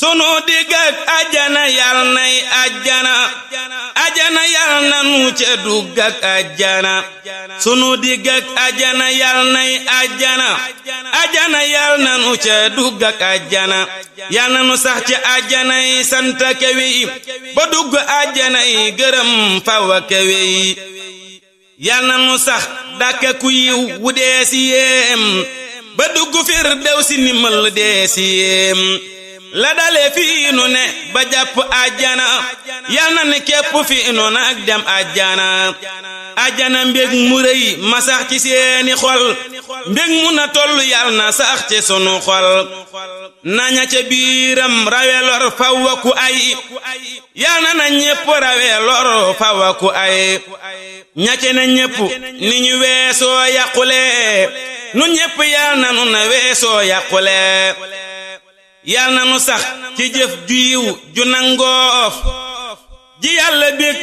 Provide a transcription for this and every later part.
sunu digg ak ajjana yal nay ajjana ajjana yal na nu ca dugg ak ajjana sunu digg ak ajjana yal nay ajjana ajjana yal na nu ca dugg ak ajjana yal na nu sax ci ajjana yi sant kawe yi ba dugg ajjana yi gërëm faw kawe yi yal na nu sax dàkka ku yiw wu dee si yéem ba dugg firdawsi nimal dee si yéem la dale fii nu ne ba jàpp ajjana yal na ne képp fii nu nag dem ajjana ajjana mbég mu rëy ma sax ci seeni xol mbég mu na tollu yal na sax ci sunu xol naña ca biiram rawe lor fawaku ay yal na ñépp rawe lor fawaku ay ñace na ñépp ni ñu weesoo yàqule nu ñépp yal na nu na weesoo yàqule yal na nu sax ci jëf juyiw ju nangoof ji yàlla bég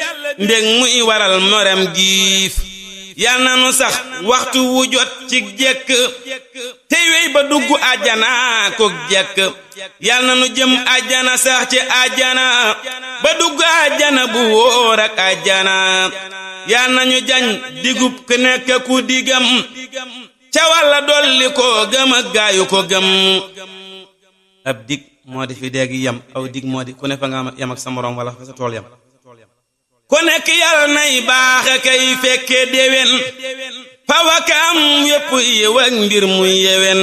mbég muy waral morem giif yal na nu sax waxtu wu jot ci jekk tey wey ba dugg àjjana kok jekk yal na nu jëm àjjana sax ci àjjana ba dugg àjjana bu wóor ak àjjana yal na ñu jañ digub ku nekk ku digam ca walla dolli ko gëm ak gaayu ko gëm ab dig moo di fi dégg yam aw dig moo di ku ne fa nga yam ak sa morom wala fa sa tool yam ku nekk yal nay baax kay fekke déwén fawaka am yépp yiw ak mbir muy yewen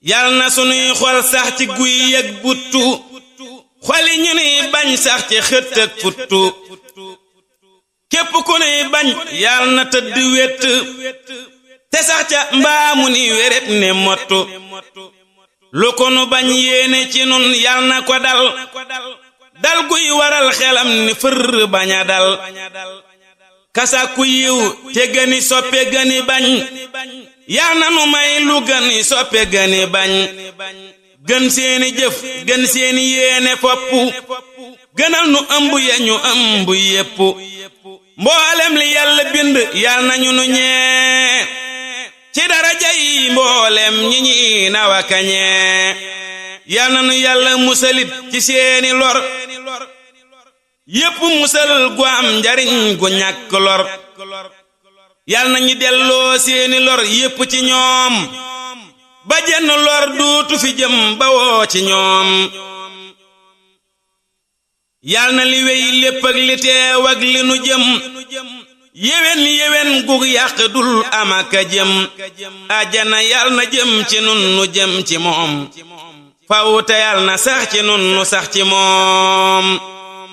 yal na sunuy xol sax ci guy ak buttu xoli ñu nuy bañ sax ci xët ak futtu képp ku nuy bañ yal na tëdd wét te sax ca mbaamu ni wéret ne mottu lu ko nu bañ yéene ci nun yal na ko dal dal guy waral xelam ni fër baña dal kasaku yiw te gëni soppe gëni bañ yal na nu may lu gëni soppe gëni bañ gën seeni jëf gën seeni yéene fopp gënal nu ëmb ya ñu ëmb yépp mboolem li yàlla bind yal nañu nu ñee ci daraja yi mboolem ñi ñi nawa kañee yal na nu yàlla musalit ci seeni lor yépp musal gu am njariñ gu ñàkk lor yal na ñu delloo seeni lor yépp ci ñoom ba jenn lor duutu fi jëm ba woo ci ñoom yal na li wey lépp ak li teew ak li nu jëm yéwén yéwén gu yàq dul amaka jëm ajjana yal na jëm ci nun nu jëm ci moom faw te yal na sax ci nun nu sax ci moom